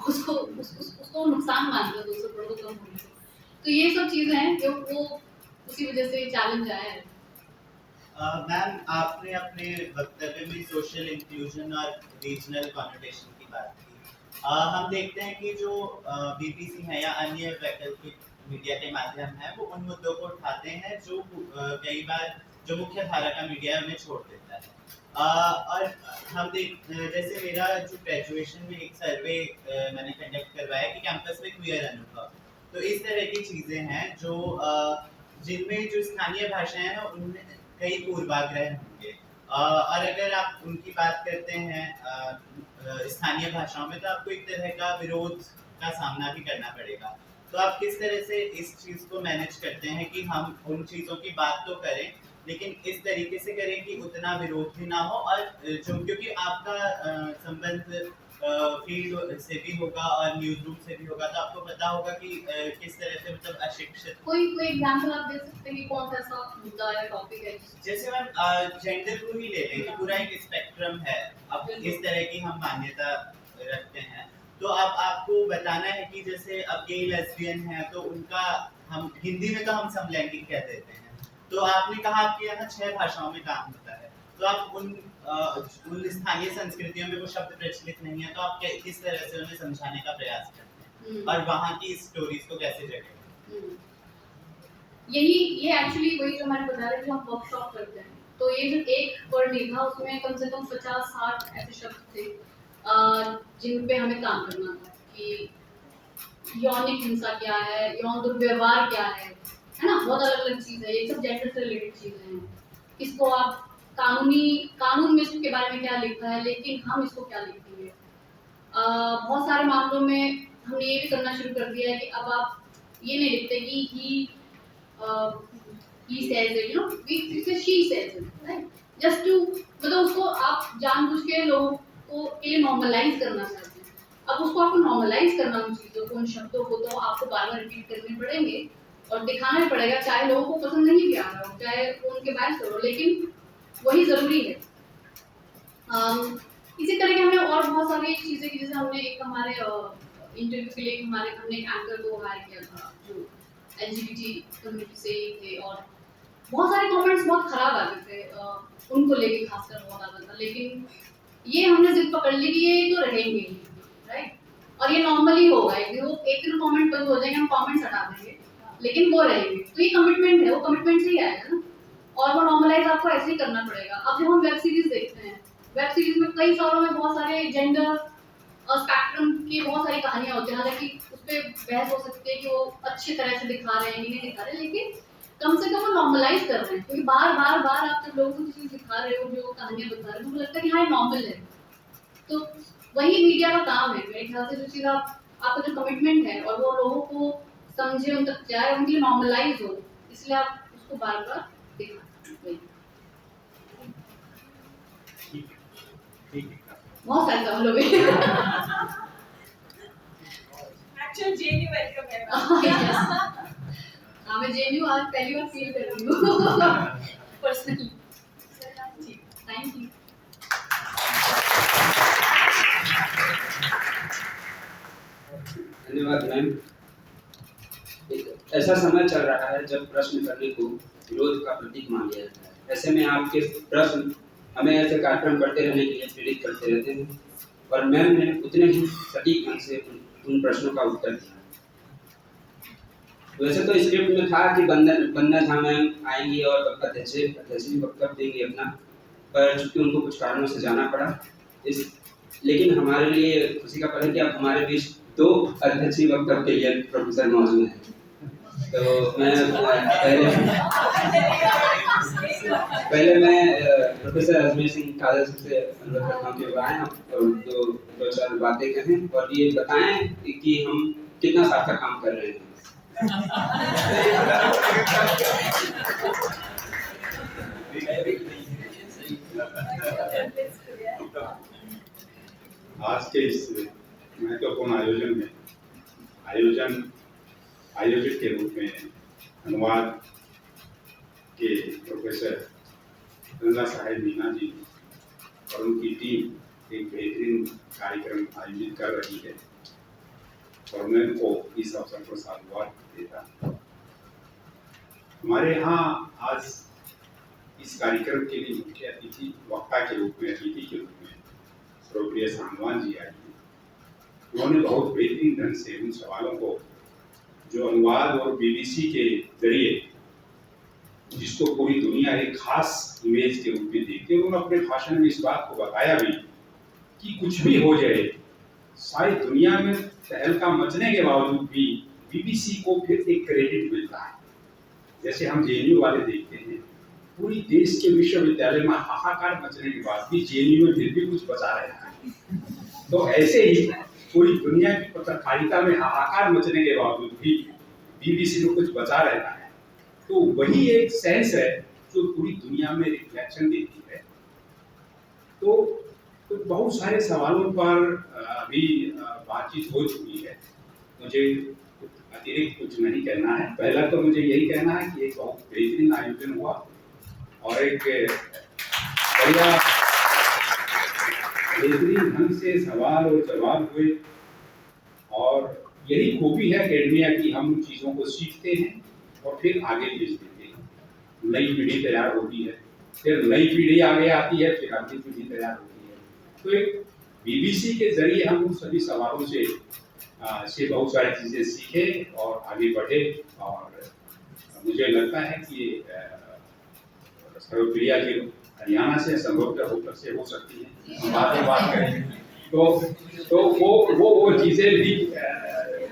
उसको नुकसान मानते हैं 200 करोड़ को कम होने से। तो ये सब चीजें हैं जो वो उसी वजह से चैलेंज आया है। मैम, आपने अपने वक्तव्य में सोशल इंक्लूजन और रीजनल कॉन्नोटेशन की बात की। हम देखते हैं कि जो बीबीसी है या अन्य वैकल्पिक मीडिया के माध्यम है, वो उन मुद्दों को उठाते हैं जो कई बार जो मुख्य धारा का मीडिया उन्हें छोड़ देता है। और हम जैसे मेरा जो ग्रेजुएशन में एक सर्वे मैंने कंडक्ट करवाया कि कैंपस में क्वियर अनुभव, तो इस तरह की चीज़ें हैं जो जिनमें जो स्थानीय भाषाएं हैं उनमें कई पूर्वाग्रह होंगे, और अगर आप उनकी बात करते हैं स्थानीय भाषाओं में, तो आपको एक तरह का विरोध का सामना भी करना पड़ेगा। तो आप किस तरह से इस चीज़ को मैनेज करते हैं कि हम उन चीज़ों की बात तो करें, लेकिन इस तरीके से करें कि उतना विरोध भी ना हो, और क्योंकि आपका संबंध फील्ड से भी होगा और न्यूज रूम से भी होगा, तो आपको पता होगा कि किस तरह से मतलब अशिक्षित कोई एग्जांपल आप दे सकते हैं कि कौन सा ऐसा मुद्दा या टॉपिक है? जैसे मैम जेंडर को ही ले लें कि पूरा एक स्पेक्ट्रम है, अब इस तरह की हम मान्यता रखते हैं, तो अब आपको बताना है कि जैसे अब गे लेस्बियन है, तो उनका हम हिंदी में तो हम समलैंगिक कह देते हैं, तो आपने कहा आपके यहाँ 6 भाषाओं में काम होता है, तो आप उन स्थानीय संस्कृतियों में वो शब्द प्रचलित नहीं है, तो आप किस तरह से उन्हें समझाने का प्रयास करते हैं और वहाँ की स्टोरीज को कैसे जगह? ये एक्चुअली वही जो मैंने बता रही थी, हम वर्कशॉप करते हैं, तो ये जो एक वर्ड नहीं था, उसमें कम से कम 50-60 ऐसे शब्द थे जिन पे हमें काम करना था कि यौनिक हिंसा क्या है, यौन दुर्व्यवहार क्या है ना, बहुत अलग अलग चीज़ है, ये सब जेंडर से रिलेटेड चीज़ें हैं। इसको आप कानून में इसके बारे में क्या लिखा है, लेकिन हम इसको क्या लिखेंगे। बहुत सारे मामलों में हमने ये भी करना शुरू कर दिया है कि अब आप ये नहीं लिखते कि he says it, you know, we say she says it, right? Just to मतलब उसको आप जानबूझ के लोगों को के लिए नॉर्मलाइज करना चाहते हैं। अब उसको आपको नॉर्मलाइज करना उन चीज़ों को, उन शब्दों को, तो आपको बार बार रिपीट करने पड़ेंगे और दिखाना भी पड़ेगा, चाहे लोगों को पसंद नहीं भी आ रहा हो, चाहे वो उनके बाहर करो, लेकिन वही ज़रूरी है। इसी तरह के हमने और बहुत सारी चीज़ें की, जैसे हमने एक हमारे इंटरव्यू के लिए हमने एक एंकर को हायर किया था जो LGBT कम्युनिटी से ही थे, और बहुत सारे कमेंट्स बहुत ख़राब आते थे उनको लेके, खासकर बहुत आता था, लेकिन ये हमने जिद पकड़ ली कि ये तो रहेंगे ही, राइट, और ये नॉर्मली होगा, एक दिन कमेंट बंद हो जाएंगे, हम कमेंट्स हटा देंगे, लेकिन वो रहेंगे, तो ये कमिटमेंट है, वो कमिटमेंट से ही आएगा ना, और वो नॉर्मलाइज आपको ऐसे ही करना पड़ेगा। अब जब हम वेब सीरीज देखते हैं, वेब सीरीज में कई सालों में बहुत सारे जेंडर और स्पेक्ट्रम की बहुत सारी कहानियाँ होती हैं, हालांकि उस पर बहस हो सकती है कि वो अच्छी तरह से दिखा रहे हैं नहीं दिखा रहे, लेकिन कम से कम वो नॉर्मलाइज कर रहे हैं, क्योंकि बार बार आप जब लोगों को चीज़ दिखा रहे हो, जो कहानियाँ बता रहे हो, मुझे लगता है कि हाँ नॉर्मल है। तो वही मीडिया का काम है मेरे ख्याल से, जो चीज़ आप आपका जो कमिटमेंट है और वो लोगों को समझे, उन तक जाए, उनके लिए नॉर्मलाइज हो, इसलिए आप उसको बार बार दिखाएं। ठीक है बहुत सारे सवाल हो गए। एक्चुअल जेन्यू वेलकम है हाँ, मैं जेन्यू आज पहली बार फील कर रही हूँ पर्सनली। Thank you. धन्यवाद मैम। एक ऐसा समय चल रहा है जब प्रश्न करने को विरोध का प्रतीक मान लिया जाता है। ऐसे में आपके प्रश्न हमें ऐसे कार्यक्रम करते रहने के लिए प्रेरित करते रहते हैं और मैम ने उतने ही सटीक ढंग से उन प्रश्नों का उत्तर दिया। वैसे तो स्क्रिप्ट में था कि वंदना झा मैम आएंगी और अध्यक्ष जी वक्तव्य देंगे अपना, पर चूंकि उनको कुछ कारणों से जाना पड़ा लेकिन हमारे लिए खुशी का पल है कि अब हमारे बीच 2 अध्यक्ष वक्तव्य के लिए प्रोफेसर मौजूद हैं। तो मैं पहले मैं प्रोफेसर अजमेर सिंह कादर से अनुरोध करता हूँ कि वो आएं और दो चार बातें कहें और ये बताएं कि हम कितना सार्थक काम कर रहे हैं। आज के इस महत्वपूर्ण आयोजित के रूप में अनुवाद के प्रोफेसर गंगा साहेब मीना जी और उनकी टीम एक बेहतरीन कार्यक्रम आयोजित कर रही है और मैं उनको इस अवसर पर साधुवाद देता हूँ। हमारे यहाँ आज इस कार्यक्रम के लिए मुख्य अतिथि वक्ता के रूप में प्रिय सांगवान जी आई हैं। उन्होंने बहुत बेहतरीन ढंग से उन सवालों को जो अनुवाद और बीबीसी के जरिए जिसको पूरी दुनिया एक खास इमेज के रूप में देखती है, उन्होंने अपने भाषण में इस बात को बताया भी कि कुछ भी हो जाए, सारी दुनिया में तहलका मचने के बावजूद भी बीबीसी को फिर एक क्रेडिट मिलता है। जैसे हम जेएनयू वाले देखते हैं, पूरी देश के विश्वविद्यालय में हाहाकार मचने के बाद भी जेएनयू में फिर भी कुछ बचा रहता है। तो ऐसे ही पूरी दुनिया की पत्रकारिता में हाहाकार मचने के बावजूद भी बीबीसी में कुछ बचा रहता है। तो वही एक सेंस है जो पूरी दुनिया में रिफ्लेक्शन देती है। तो बहुत सारे सवालों पर अभी बातचीत हो चुकी है, मुझे अतिरिक्त कुछ नहीं कहना है। पहला तो मुझे यही कहना है कि एक बहुत बेहतरीन आयोजन हुआ और एक बढ़िया बेहतरीन ढंग से सवाल और जवाब हुए और यही खूबी है एकेडमिया की, हम उन चीज़ों को सीखते हैं और फिर आगे भेज देते हैं। नई पीढ़ी तैयार होती है, फिर नई पीढ़ी आगे आती है, फिर अगली पीढ़ी तैयार होती है। तो एक बीबीसी के जरिए हम उन सभी सवालों से बहुत सारी चीज़ें सीखे और आगे बढ़े और मुझे लगता है कि सर्वप्रिया जी हरियाणा से संभवतः उत्तर से हो सकती है, हम बाद में बात करेंगे। तो वो चीज़ें भी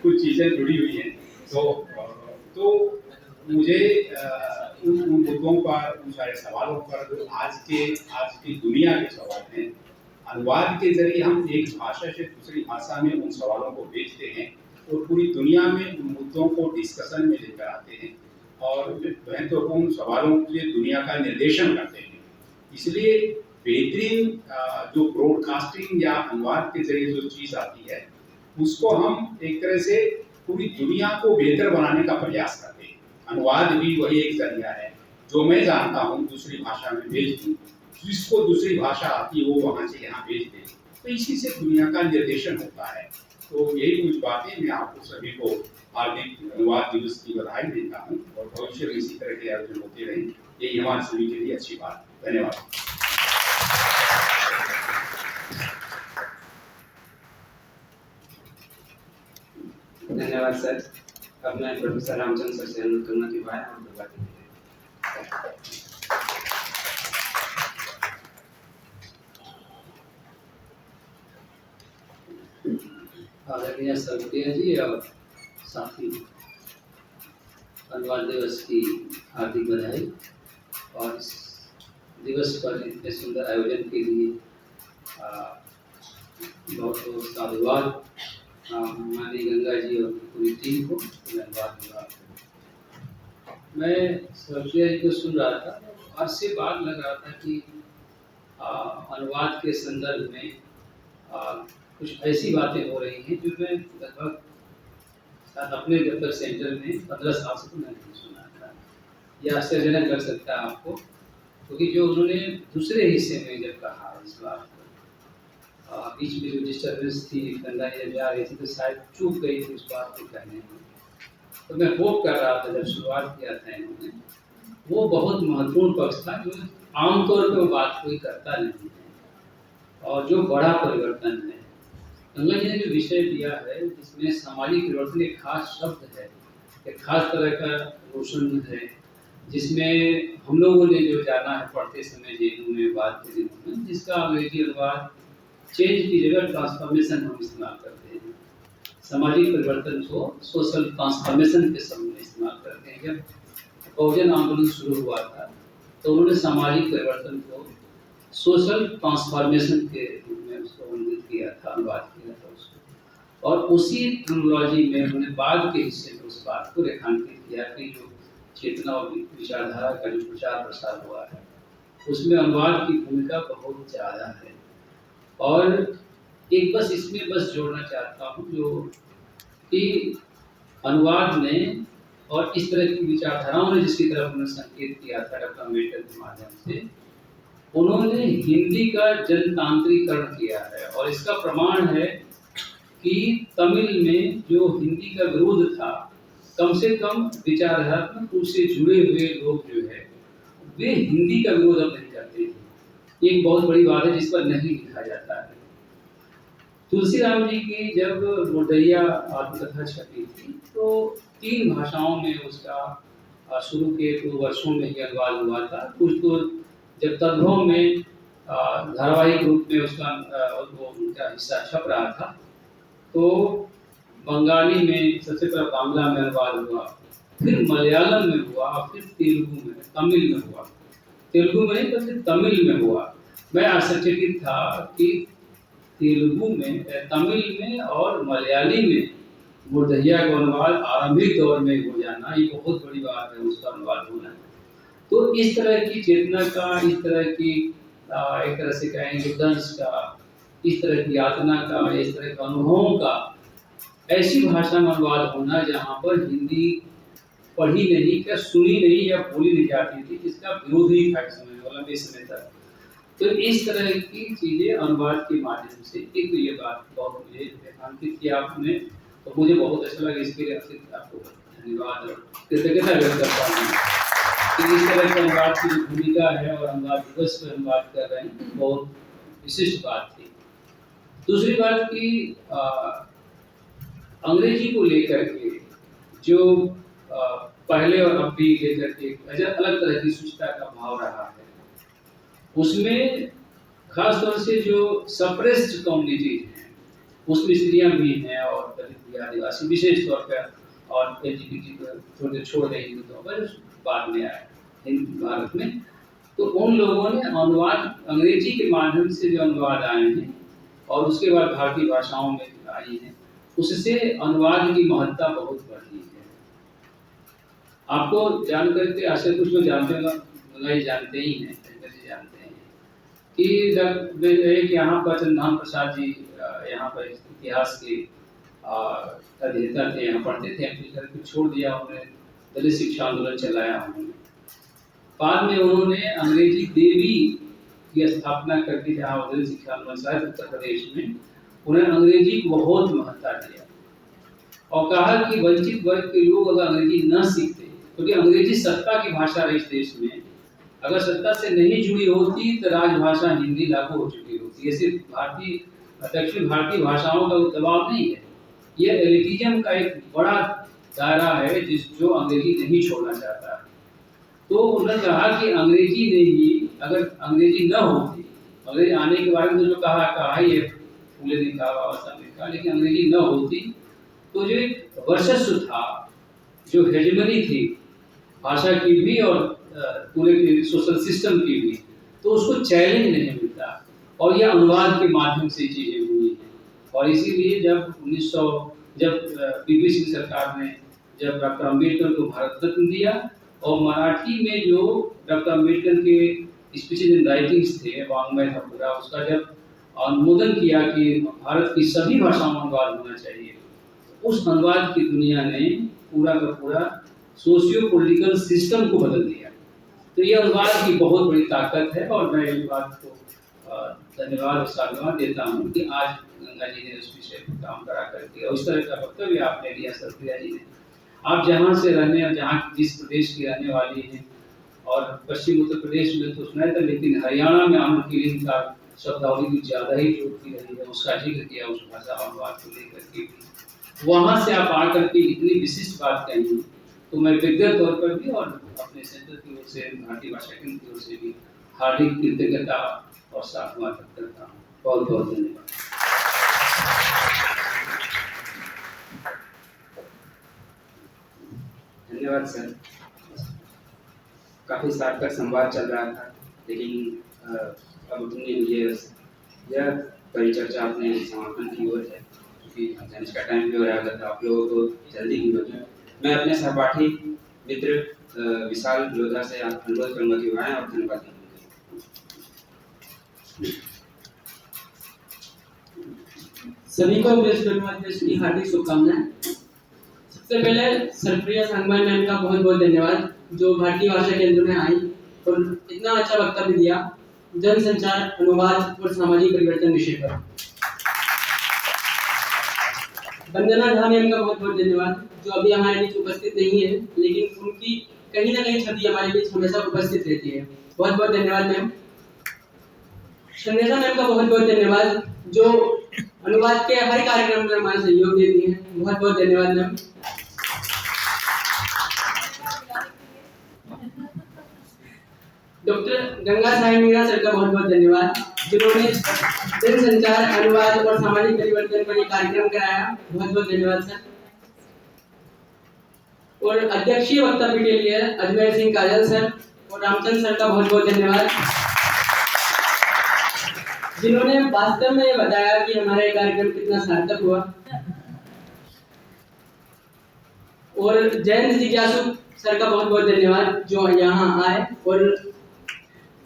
कुछ चीज़ें जुड़ी हुई हैं। तो मुझे उन मुद्दों पर, उन सारे सवालों पर आज की दुनिया के सवाल हैं, अनुवाद के जरिए हम एक भाषा से दूसरी भाषा में उन सवालों को भेजते हैं और पूरी दुनिया में उन मुद्दों को डिस्कशन में लेकर आते हैं और महत्वपूर्ण सवालों के लिए दुनिया का निर्देशन करते हैं। इसलिए बेहतरीन जो ब्रॉडकास्टिंग या अनुवाद के जरिए जो चीज़ आती है उसको हम एक तरह से पूरी दुनिया को बेहतर बनाने का प्रयास करते हैं। अनुवाद भी वही एक जरिया है, जो मैं जानता हूँ दूसरी भाषा में भेज दूँ, जिसको दूसरी भाषा आती है वो वहाँ से यहाँ भेज दे, तो इसी से दुनिया का निर्देशन होता है। तो यही कुछ बातें मैं आपको सभी को हार्दिक अनुवाद दिवस की बधाई देता हूँ और भविष्य में इसी तरह के आयोजन होते रहें, यही हमारे सभी के लिए अच्छी बात। धन्यवाद। धन्यवाद सर। अब मैं प्रोफेसर रामचंद्र सर से अनुरोध करूंगा कि वह और दो बातें करें। आदरणीय सर्वप्रिया जी और साथी, अनुवाद दिवस की हार्दिक बधाई और इस दिवस पर इतने सुंदर आयोजन के लिए बहुत बहुत साधुवाद माननीय गंगा जी और पूरी टीम को धन्यवाद। मैं सर्वप्रिया जी को सुन रहा था, आज से बात लग रहा था कि अनुवाद के संदर्भ में कुछ ऐसी बातें हो रही हैं जो मैं लगभग अपने दफ्तर सेंटर में 15 साल से तो नहीं सुना था। यह आश्चर्यजनक लग सकता है आपको, क्योंकि जो उन्होंने दूसरे हिस्से में जब कहा इस बात को, बीच में जो डिस्टर्बेंस थी, गंगा जब जा रही थी तो शायद चूक गई थी उस बात को कहने में। तो मैं होप कर रहा था जब शुरुआत किया था इन्होंने, वो बहुत महत्वपूर्ण पक्ष था जो आमतौर पर वो बात कोई करता नहीं है और जो बड़ा परिवर्तन है। गंगा जी ने जो विषय दिया है जिसमें सामाजिक परिवर्तन एक खास शब्द है, एक खास तरह का रोशन है, जिसमें हम लोगों ने जो जाना है पढ़ते समय जेएनयू में बात के दिनों में, जिसका अंग्रेजी अनुवाद चेंज की जगह ट्रांसफॉर्मेशन हम इस्तेमाल करते हैं। सामाजिक परिवर्तन को सोशल ट्रांसफॉर्मेशन के शब्द में इस्तेमाल करते हैं। जब बहुजन आंदोलन शुरू हुआ था तो उन्होंने सामाजिक परिवर्तन को सोशल ट्रांसफॉर्मेशन के रूप में उसको वर्णित किया था, अनुवाद किया था उसको, और उसी टर्मिनोलॉजी में उन्होंने बाद के हिस्से में उस बात को रेखांकित किया कि जो चेतना और विचारधारा का जो प्रचार प्रसार हुआ है उसमें अनुवाद की भूमिका बहुत ज़्यादा है। और एक बस इसमें बस जोड़ना चाहता हूँ जो कि अनुवाद ने और इस तरह की विचारधाराओं ने जिसकी तरफ उन्होंने संकेत किया था डॉक्टर अम्बेडकर के माध्यम से, उन्होंने हिंदी का जनतांत्रिकरण किया है। और इसका प्रमाण है कि तमिल में जो हिंदी का विरोध था, कम से कम विचारधात्मक रूप से जुड़े हुए लोग जो है वे हिंदी का विरोध अब नहीं करते थे। एक बहुत बड़ी बात है जिस पर नहीं लिखा जाता है। तुलसीराम जी की जब मुर्दैया आत्मकथा छपी थी तो 3 भाषाओं में उसका शुरू के 2 वर्षों में ही अनुवाद हुआ था। कुछ तो जब तद्भव में धारावाहिक रूप में उसका उनका हिस्सा छप रहा था तो बंगाली में सबसे पहले बांग्ला में अनुवाद हुआ, फिर मलयालम में हुआ, फिर तेलुगु में, तमिल में हुआ। तेलुगु में नहीं तो फिर तमिल में हुआ। मैं आश्चर्यचकित था कि तेलुगु में, तमिल में और मलयाली में मुर्दैया का अनुवाद आरंभिक दौर में हो जाना ये बहुत बड़ी बात है, उसका अनुवाद होना। तो इस तरह की चेतना का, इस तरह की एक तरह से कहेंगे दंश का, इस तरह की यातना का, इस तरह के अनुभवों का ऐसी भाषा में अनुवाद होना जहाँ पर हिंदी पढ़ी नहीं, क्या सुनी नहीं या बोली नहीं जाती थी, इसका विरोध ही था इस समय, लंबे समय तक। तो इस तरह की चीज़ें अनुवाद के माध्यम से, एक तो ये बात बहुत मुझे रेखांकित किया आपने, तो मुझे बहुत अच्छा लगा। इसके लिए आपको धन्यवाद और कृतज्ञता व्यक्त करता हूँ कि इस तरह के अनुवाद की जो भूमिका है और अनुवाद दिवस पर अनुवाद कर रहे हैं, बहुत विशिष्ट बात थी। दूसरी बात कि अंग्रेजी को लेकर के जो पहले और अब भी लेकर के अलग तरह की सूचना का भाव रहा है, उसमें खास तौर से जो सप्रेस्ड कम्युनिटीज हैं उसमें स्त्रियां भी हैं और दलित भी, आदिवासी विशेष तौर पर, और एलजीबीटी को थोड़े छोड़ दें हिंदुओं पर बाद में आए भारत में। तो उन लोगों ने अनुवाद अंग्रेजी के माध्यम से जो अनुवाद आए हैं और उसके बाद भारतीय भाषाओं में आई हैं, उससे अनुवाद की महत्ता बहुत बढ़ी है। आपको जानकर के आशा कुछ लोग जानते होंगे, जानते ही हैं, जानते हैं कि जब एक यहाँ पर चंद्रभान प्रसाद जी यहाँ पर इतिहास के अध्येता थे, यहाँ पढ़ते थे, फिर छोड़ दिया उन्होंने, दलित शिक्षा आंदोलन चलाया उन्होंने। बाद में उन्होंने अंग्रेजी देवी की स्थापना करके जहाँ दलित शिक्षा आंदोलन चलाया उत्तर प्रदेश में, उन्हें अंग्रेजी को बहुत महत्ता दिया और कहा कि वंचित वर्ग के लोग अगर अंग्रेजी न सीखते, क्योंकि अंग्रेजी सत्ता की भाषा है इस देश में, अगर सत्ता से नहीं जुड़ी होती तो राजभाषा हिंदी लागू हो चुकी होती। ये सिर्फ दक्षिण भारतीय भाषाओं का दबाव नहीं है, यह एलिटिज्म का एक बड़ा दायरा है जो अंग्रेजी नहीं छोड़ना चाहता है। तो उन्होंने कहा कि अंग्रेजी ने ही, अगर अंग्रेजी न होती, अंग्रेजी आने के बारे में जो कहा ही है फूले ने कहा, लेकिन अंग्रेजी न होती तो जो एक वर्चस्व था, जो हेजेमनी थी भाषा की भी और पूरे सोशल सिस्टम की भी, तो उसको चैलेंज नहीं मिलता। और यह अनुवाद के माध्यम से चीज़ें हुई हैं। और इसीलिए जब पीपी सिंह सरकार ने जब डॉक्टर अम्बेडकर को भारत रत्न दिया और मराठी में जो डॉक्टर अम्बेडकर के स्पीचेज एंड राइटिंग्स थे, वाङ्मय था पूरा, उसका जब अनुमोदन किया कि भारत की सभी भाषाओं में अनुवाद होना चाहिए, उस अनुवाद की दुनिया ने पूरा का पूरा सोशियो पॉलिटिकल सिस्टम को बदल दिया। तो ये अनुवाद की बहुत बड़ी ताकत है और मैं इस बात को धन्यवाद और साधुवाद देता हूँ कि आज गंगा जी ने उस विषय पर काम करा करके और इस तरह का वक्तव्य आपने लिया सरप्रिया जी ने। आप जहाँ से रहने और जहाँ जिस प्रदेश की रहने वाली हैं, और पश्चिम उत्तर प्रदेश में तो सुना था, लेकिन हरियाणा में आम किलिंग का शब्दावली कुछ ज़्यादा ही जोड़ती रही है, उसका जिक्र किया उस भाषा अनुवाद को लेकर के भी। वहाँ से आप आकर के इतनी विशिष्ट बात कही, तो मैं व्यक्तिगत तौर पर भी और अपने सेंटर की ओर से, भारतीय भाषा केंद्र की ओर से भी हार्दिक कृतज्ञता और साधुवाद करता हूँ। बहुत बहुत धन्यवाद। धन्यवाद सर। काफ़ी सार्थक संवाद चल रहा था, लेकिन अब अपने यह परिचर्चा अपने समापन की ओर है, क्योंकि लंच का टाइम भी हो रहा था, आप लोगों को जल्दी भी हो जाए। मैं अपने सहपाठी मित्र विशाल लोधा से अनुरोध करूँगा कि वो आएं और धन्यवाद देंगे। सभी को प्रेस दिवस की हार्दिक शुभकामनाएं। सबसे पहले सरप्रिया सांगवान मैम का बहुत बहुत धन्यवाद, जो भारतीय भाषा केंद्र में आई और इतना अच्छा वक्तव्य दिया जनसंचार, अनुवाद और सामाजिक परिवर्तन विषय पर। वंदना झा मैम का बहुत बहुत धन्यवाद, जो अभी हमारे बीच उपस्थित नहीं है, लेकिन उनकी कहीं ना कहीं छवि हमारे बीच हमेशा उपस्थित रहती है। बहुत बहुत धन्यवाद मैम। संदेशा मैम का बहुत बहुत धन्यवाद, जो अनुवाद के हर कार्यक्रम में हमारा सहयोग देती हैं। बहुत बहुत धन्यवाद ma'am. Doctor Ganga Sai Meena sir का बहुत बहुत धन्यवाद, जिन्होंने जनसंचार, अनुवाद और सामाजिक परिवर्तन पर ये कार्यक्रम कराया। बहुत बहुत धन्यवाद सर। और अध्यक्षीय वक्तव्य के लिए अजमेर सिंह काजल सर और रामचंद्र सर का बहुत बहुत धन्यवाद, जिन्होंने वास्तव में ये बताया कि हमारा ये कार्यक्रम कितना सार्थक हुआ। और जयंत जिज्ञासु सर का बहुत बहुत धन्यवाद, जो यहाँ आए और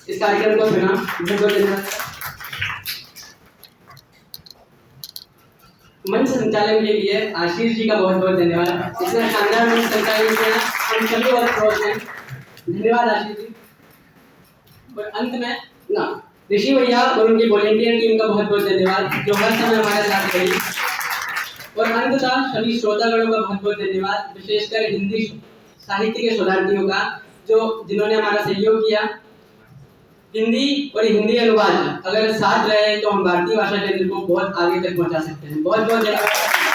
इस कार्यक्रम को सुना। बहुत बहुत धन्यवाद। मंच संचालन के लिए आशीष जी का बहुत बहुत धन्यवाद। इतना शानदार मंच संचालन किया, हम सभी और खुश हैं। धन्यवाद आशीष जी। और अंत में ना ऋषि भैया और उनकी वॉलेंटियर टीम का बहुत बहुत धन्यवाद, जो हर समय हमारे साथ रही। और अंततः सभी श्रोतागणों का बहुत बहुत धन्यवाद, विशेषकर हिंदी साहित्य के शोधार्थियों का, जिन्होंने हमारा सहयोग किया। हिंदी और हिंदी अनुवाद अगर साथ रहे तो हम भारतीय भाषा केंद्र को बहुत आगे तक पहुंचा सकते हैं। बहुत बहुत धन्यवाद।